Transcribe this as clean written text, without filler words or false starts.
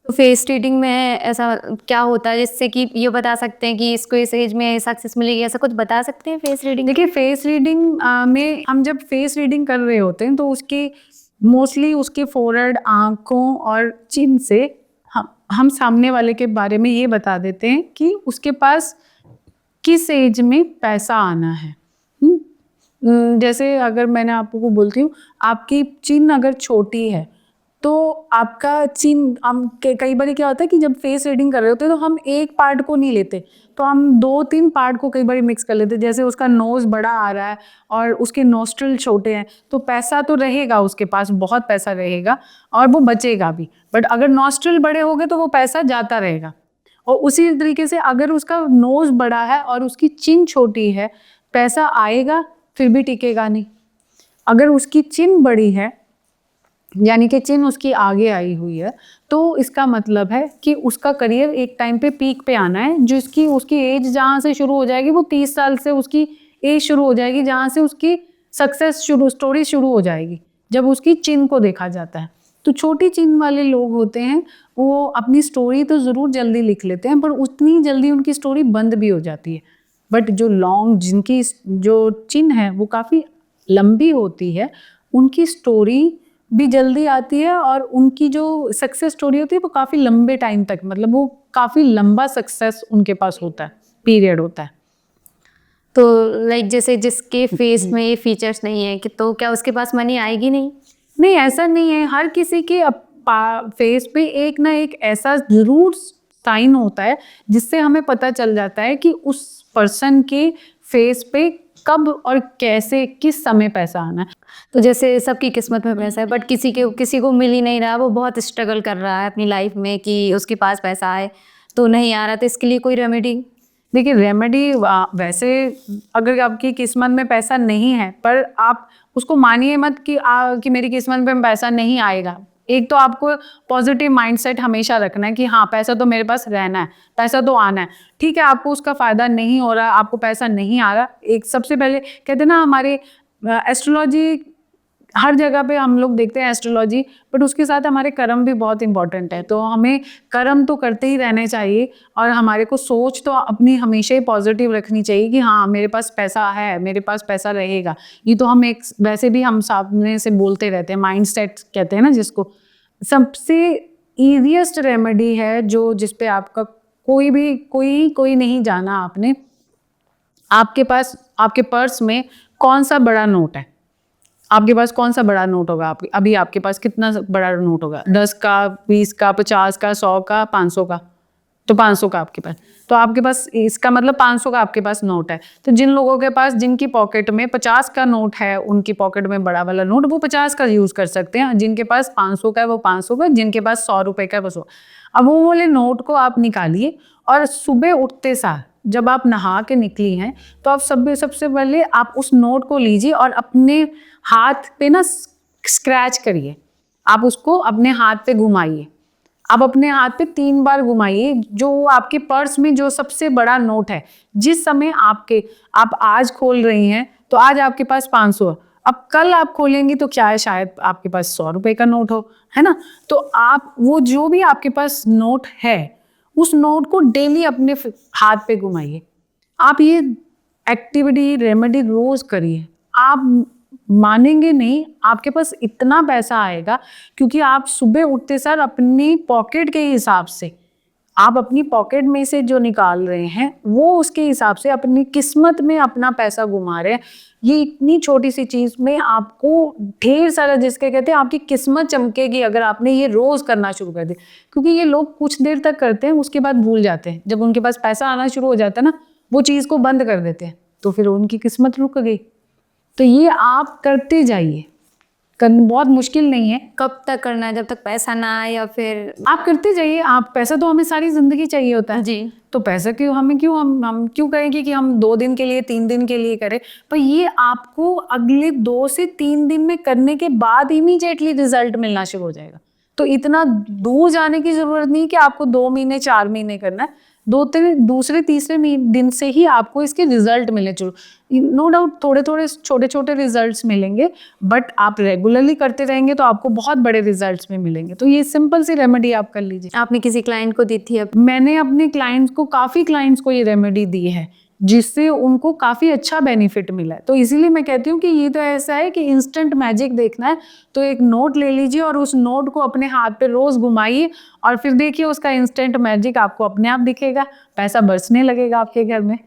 Face reading में ऐसा क्या होता है जिससे कि ये बता सकते हैं कि इसको इस एज में सक्सेस मिलेगी, ऐसा कुछ बता सकते हैं फेस रीडिंग? देखिए, फेस रीडिंग में हम जब फेस रीडिंग कर रहे होते हैं तो उसकी मोस्टली उसके फोरहेड, आँखों और चिन से हम सामने वाले के बारे में ये बता देते हैं कि उसके पास किस एज में पैसा आना है। जैसे अगर मैंने आपको बोलती हूँ, आपकी चिन अगर छोटी है तो आपका चिन, हम कई बार क्या होता है कि जब फेस रीडिंग कर रहे होते हैं तो हम एक पार्ट को नहीं लेते, तो हम 2-3 पार्ट को कई बार मिक्स कर लेते हैं। जैसे उसका नोज बड़ा आ रहा है और उसके नोस्ट्रल छोटे हैं, तो पैसा तो रहेगा, उसके पास बहुत पैसा रहेगा और वो बचेगा भी। बट अगर नोस्ट्रल बड़े हो गए तो वो पैसा जाता रहेगा। और उसी तरीके से अगर उसका नोज बड़ा है और उसकी चिन छोटी है, पैसा आएगा फिर भी टिकेगा नहीं। अगर उसकी चिन बड़ी है, यानी कि चिन उसकी आगे आई हुई है, तो इसका मतलब है कि उसका करियर एक टाइम पे पीक पे आना है, जिसकी उसकी एज जहाँ से शुरू हो जाएगी वो 30 साल से उसकी एज शुरू हो जाएगी, जहाँ से उसकी सक्सेस स्टोरी शुरू हो जाएगी, जब उसकी चिन को देखा जाता है। तो छोटी चिन वाले लोग होते हैं, वो अपनी स्टोरी तो ज़रूर जल्दी लिख लेते हैं, पर उतनी जल्दी उनकी स्टोरी बंद भी हो जाती है। बट जो लॉन्ग, जिनकी जो चिन है वो काफ़ी लंबी होती है, उनकी स्टोरी भी जल्दी आती है और उनकी जो सक्सेस स्टोरी होती है वो काफ़ी लंबे टाइम तक, मतलब वो काफ़ी लंबा सक्सेस उनके पास होता है, पीरियड होता है। तो लाइक जैसे जिसके फेस में ये फीचर्स नहीं है कि तो क्या उसके पास मनी आएगी नहीं? नहीं, ऐसा नहीं है। हर किसी के फेस पे एक ना एक ऐसा ज़रूर साइन होता है जिससे हमें पता चल जाता है कि उस पर्सन के फेस पे कब और कैसे किस समय पैसा आना है। तो जैसे सबकी किस्मत में पैसा है बट किसी को मिल ही नहीं रहा, वो बहुत स्ट्रगल कर रहा है अपनी लाइफ में कि उसके पास पैसा आए तो नहीं आ रहा, तो इसके लिए कोई रेमेडी? देखिए, रेमेडी वैसे अगर आपकी किस्मत में पैसा नहीं है, पर आप उसको मानिए मत कि मेरी किस्मत में पैसा नहीं आएगा। एक तो आपको पॉजिटिव माइंडसेट हमेशा रखना है कि हाँ, पैसा तो मेरे पास रहना है, पैसा तो आना है। ठीक है, आपको उसका फ़ायदा नहीं हो रहा, आपको पैसा नहीं आ रहा। एक सबसे पहले कहते हैं ना, हमारे एस्ट्रोलॉजी, हर जगह पे हम लोग देखते हैं एस्ट्रोलॉजी, बट उसके साथ हमारे कर्म भी बहुत इंपॉर्टेंट है। तो हमें कर्म तो करते ही रहने चाहिए और हमारे को सोच तो अपनी हमेशा ही पॉजिटिव रखनी चाहिए कि हाँ, मेरे पास पैसा है, मेरे पास पैसा रहेगा। ये तो हम एक वैसे भी हम सामने से बोलते रहते हैं, माइंड सेट कहते हैं ना जिसको। सबसे ईजिएस्ट रेमेडी है जो जिस पे आपका कोई नहीं जाना आपने, आपके पास आपके पर्स में कौन सा बड़ा नोट है। आपके पास कौन सा बड़ा नोट होगा? अभी आपके पास कितना बड़ा नोट होगा? 10 का, 20 का, 50 का, 100 का, 500 का? तो 500 का आपके पास, तो आपके पास इसका मतलब 500 का आपके पास नोट है। तो जिन लोगों के पास, जिनकी पॉकेट में 50 का नोट है, उनकी पॉकेट में बड़ा वाला नोट, वो 50 का यूज कर सकते हैं। जिनके पास 500 का है वो 500 का, जिनके पास 100 रुपए का है वो 100। अब वो वाले नोट को आप निकालिए और सुबह उठते सार जब आप नहा के निकली हैं, तो आप सबसे पहले आप उस नोट को लीजिए और अपने हाथ पे ना स्क्रैच करिए। आप उसको अपने हाथ पे घुमाइए। आप अपने हाथ पे 3 बार घुमाइए। जो आपके पर्स में जो सबसे बड़ा नोट है, जिस समय आप आज खोल रही हैं तो आज आपके पास 500 है। अब कल आप खोलेंगी तो क्या है, शायद आपके पास 100 रुपए का नोट हो, है ना? तो आप वो जो भी आपके पास नोट है, उस नोट को डेली अपने हाथ पे घुमाइए। आप ये एक्टिविटी, रेमेडी रोज करिए। आप मानेंगे नहीं, आपके पास इतना पैसा आएगा, क्योंकि आप सुबह उठते सार अपनी पॉकेट के हिसाब से, आप अपनी पॉकेट में से जो निकाल रहे हैं वो उसके हिसाब से अपनी किस्मत में अपना पैसा घुमा रहे हैं। ये इतनी छोटी सी चीज में आपको ढेर सारा, जिसके कहते हैं आपकी किस्मत चमकेगी अगर आपने ये रोज करना शुरू कर दिया। क्योंकि ये लोग कुछ देर तक करते हैं, उसके बाद भूल जाते हैं। जब उनके पास पैसा आना शुरू हो जाता है ना, वो चीज को बंद कर देते हैं, तो फिर उनकी किस्मत रुक गई। तो ये आप करते जाइए, करना बहुत मुश्किल नहीं है। कब तक करना है? जब तक पैसा ना आए या फिर? आप करते जाइए। आप पैसा तो हमें सारी जिंदगी चाहिए होता है जी। तो पैसा क्यों हमें क्यों हम क्यों कहेंगे कि हम 2 दिन के लिए, 3 दिन के लिए करें? पर ये आपको अगले 2 से 3 दिन में करने के बाद इमीडिएटली रिजल्ट मिलना शुरू हो जाएगा। तो इतना दूर जाने की ज़रूरत नहीं कि आपको 2 महीने 4 महीने करना है। दूसरे तीसरे दिन से ही आपको इसके रिजल्ट मिलने शुरू, नो डाउट थोड़े थोड़े छोटे छोटे रिजल्ट्स मिलेंगे, बट आप रेगुलरली करते रहेंगे तो आपको बहुत बड़े रिजल्ट्स में मिलेंगे। तो ये सिंपल सी रेमेडी आप कर लीजिए। आपने किसी क्लाइंट को दी थी अब? मैंने अपने काफ़ी क्लाइंट्स को ये रेमेडी दी है, जिससे उनको काफ़ी अच्छा बेनिफिट मिला है। तो इसीलिए मैं कहती हूँ कि ये तो ऐसा है कि इंस्टेंट मैजिक देखना है तो एक नोट ले लीजिए और उस नोट को अपने हाथ पे रोज़ घुमाइए और फिर देखिए उसका इंस्टेंट मैजिक आपको अपने आप दिखेगा, पैसा बरसने लगेगा आपके घर में।